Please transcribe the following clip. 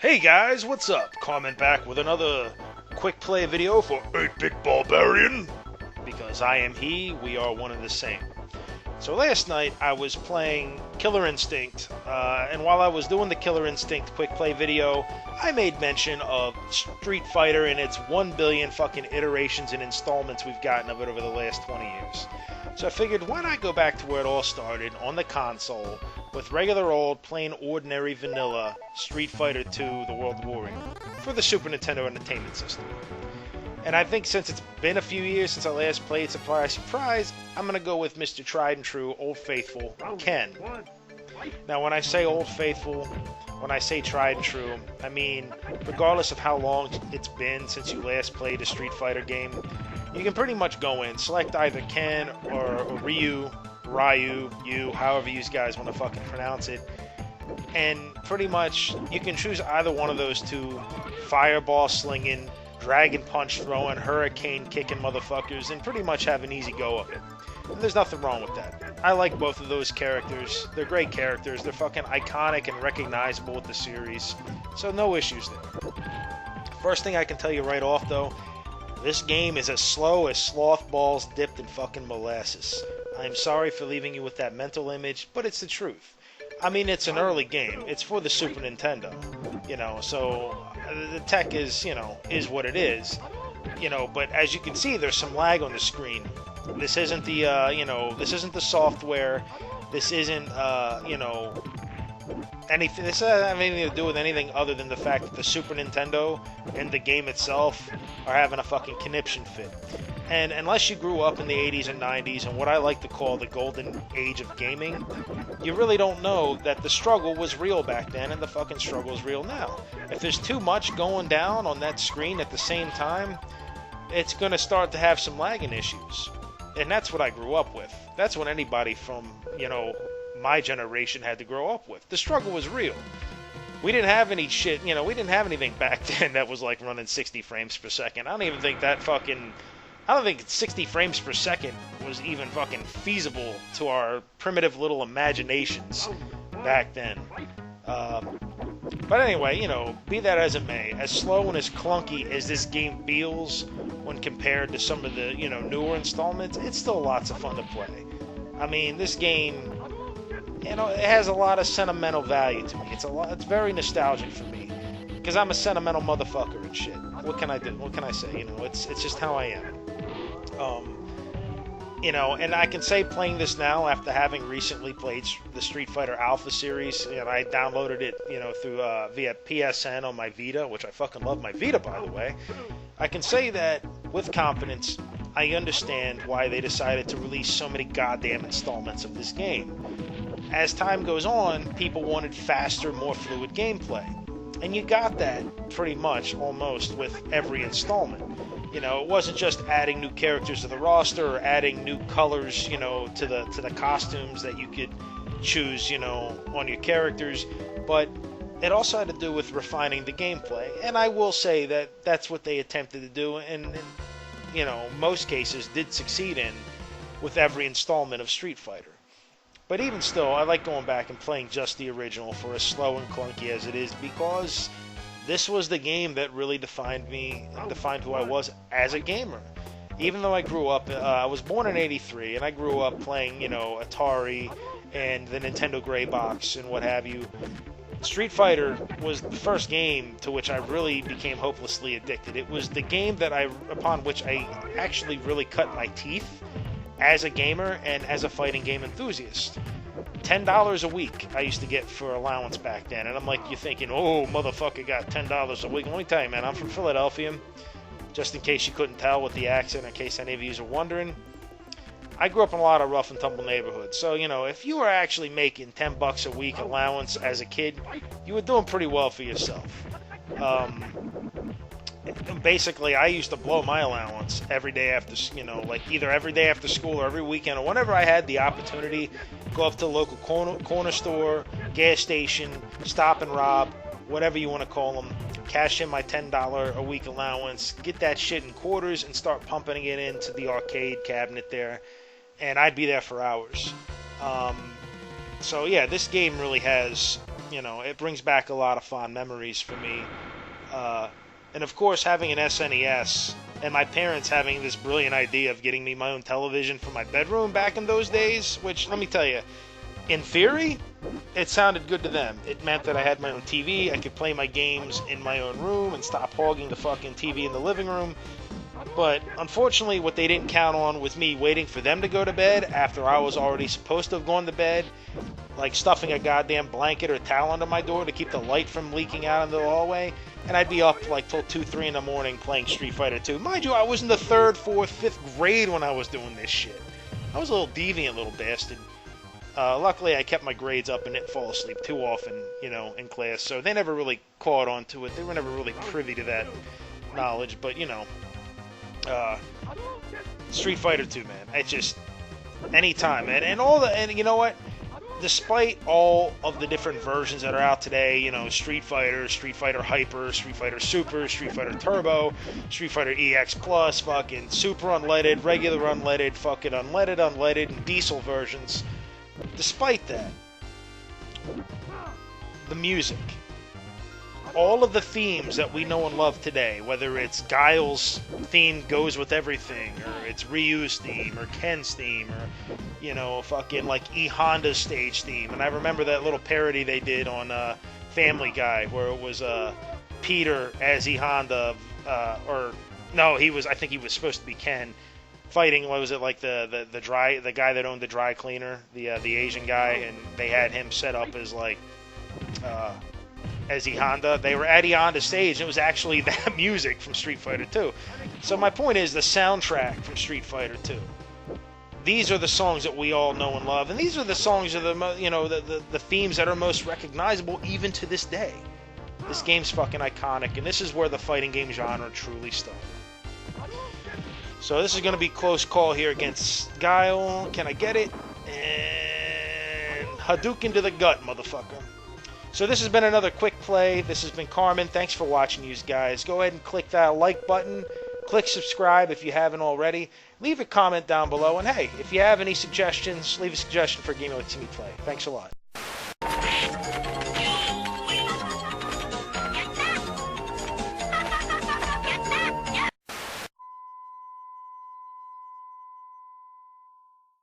Hey guys, what's up? Comment back with another quick play video for 8-Bit Barbarian. Because I am he, we are one and the same. So last night I was playing Killer Instinct, and while I was doing the Killer Instinct quick play video, I made mention of Street Fighter and its 1 billion fucking iterations and installments we've gotten of it over the last 20 years. So I figured, why not go back to where it all started, on the console, with regular old, plain ordinary vanilla Street Fighter II: The World Warring for the Super Nintendo Entertainment System. And I think since it's been a few years since I last played, surprise, I'm going to go with Mr. Tried and True, Old Faithful, Ken. Now, when I say Old Faithful, when I say Tried and True, I mean, regardless of how long it's been since you last played a Street Fighter game, you can pretty much go in, select either Ken or Ryu, however you guys want to fucking pronounce it, and pretty much you can choose either one of those two fireball slinging, dragon punch throwing, hurricane kicking motherfuckers, and pretty much have an easy go of it. And there's nothing wrong with that. I like both of those characters. They're great characters. They're fucking iconic and recognizable with the series, so no issues there. First thing I can tell you right off though, this game is as slow as sloth balls dipped in fucking molasses. I'm sorry for leaving you with that mental image, but it's the truth. I mean, it's an early game. It's for the Super Nintendo, so the tech is, is what it is, but as you can see, there's some lag on the screen. This isn't the, this isn't the software. This isn't, anything. This doesn't have anything to do with anything other than the fact that the Super Nintendo and the game itself are having a fucking conniption fit. And unless you grew up in the 80s and 90s and what I like to call the golden age of gaming, you really don't know that the struggle was real back then and the fucking struggle is real now. If there's too much going down on that screen at the same time, it's going to start to have some lagging issues. And that's what I grew up with. That's what anybody from, my generation had to grow up with. The struggle was real. We didn't have any shit, we didn't have anything back then that was like running 60 frames per second. I don't even think that I don't think 60 frames per second was even fucking feasible to our primitive little imaginations back then. But anyway, be that as it may, as slow and as clunky as this game feels when compared to some of the, newer installments, it's still lots of fun to play. I mean, this game, it has a lot of sentimental value to me. It's very nostalgic for me, because I'm a sentimental motherfucker and shit. What can I do? What can I say? It's just how I am. And I can say playing this now after having recently played the Street Fighter Alpha series, and I downloaded it, through via PSN on my Vita, which I fucking love my Vita, by the way. I can say that with confidence, I understand why they decided to release so many goddamn installments of this game. As time goes on, people wanted faster, more fluid gameplay, and you got that pretty much almost with every installment. It wasn't just adding new characters to the roster or adding new colors, to the costumes that you could choose, on your characters, but it also had to do with refining the gameplay. And I will say that that's what they attempted to do, and most cases did succeed in with every installment of Street Fighter. But even still, I like going back and playing just the original, for as slow and clunky as it is, because this was the game that really defined me, defined who I was as a gamer. Even though I grew up, I was born in '83, and I grew up playing, Atari and the Nintendo Gray Box and what have you. Street Fighter was the first game to which I really became hopelessly addicted. It was the game upon which I actually really cut my teeth as a gamer and as a fighting game enthusiast. $10 a week I used to get for allowance back then, and I'm like, you're thinking, oh, motherfucker got $10 a week. Let me tell you, man, I'm from Philadelphia, just in case you couldn't tell with the accent, in case any of you are wondering. I grew up in a lot of rough and tumble neighborhoods, so, if you were actually making $10 a week allowance as a kid, you were doing pretty well for yourself. Basically, I used to blow my allowance every day after, either every day after school or every weekend, or whenever I had the opportunity, go up to the local corner store, gas station, stop and rob, whatever you want to call them, cash in my $10 a week allowance, get that shit in quarters, and start pumping it into the arcade cabinet there, and I'd be there for hours. So yeah, this game really has you know, it brings back a lot of fond memories for me. And of course, having an SNES and my parents having this brilliant idea of getting me my own television for my bedroom back in those days, which, let me tell you, in theory, it sounded good to them. It meant that I had my own TV, I could play my games in my own room and stop hogging the fucking TV in the living room. But unfortunately, what they didn't count on was me waiting for them to go to bed after I was already supposed to have gone to bed, like stuffing a goddamn blanket or towel under my door to keep the light from leaking out into the hallway, and I'd be up like till 2, 3 in the morning playing Street Fighter 2. Mind you, I was in the 3rd, 4th, 5th grade when I was doing this shit. I was a little deviant little bastard. Luckily, I kept my grades up and didn't fall asleep too often, you know, in class, so they never really caught on to it. They were never really privy to that knowledge, but, you know, Street Fighter 2, man. It's just, anytime, man. And you know what? Despite all of the different versions that are out today, you know, Street Fighter, Street Fighter Hyper, Street Fighter Super, Street Fighter Turbo, Street Fighter EX Plus, fucking Super Unleaded, regular Unleaded, fucking Unleaded, and Diesel versions. Despite that, the music, all of the themes that we know and love today, whether it's Guile's theme goes with everything, or it's Ryu's theme, or Ken's theme, or, you know, fucking like E Honda's stage theme. And I remember that little parody they did on Family Guy, where it was Peter as E Honda, or no, I think he was supposed to be Ken, fighting, what was it, like the guy that owned the dry cleaner, the Asian guy, and they had him set up as like as E Honda. They were at E Honda's stage, and it was actually that music from Street Fighter 2. So my point is, the soundtrack from Street Fighter 2. These are the songs that we all know and love, and these are the songs that are the themes that are most recognizable even to this day. This game's fucking iconic, and this is where the fighting game genre truly started. So this is going to be close call here against Guile. Can I get it? And Hadouken to the gut, motherfucker. So this has been another quick play. This has been Carmen. Thanks for watching, you guys. Go ahead and click that like button. Click subscribe if you haven't already. Leave a comment down below. And hey, if you have any suggestions, leave a suggestion for a game like me play. Thanks a lot.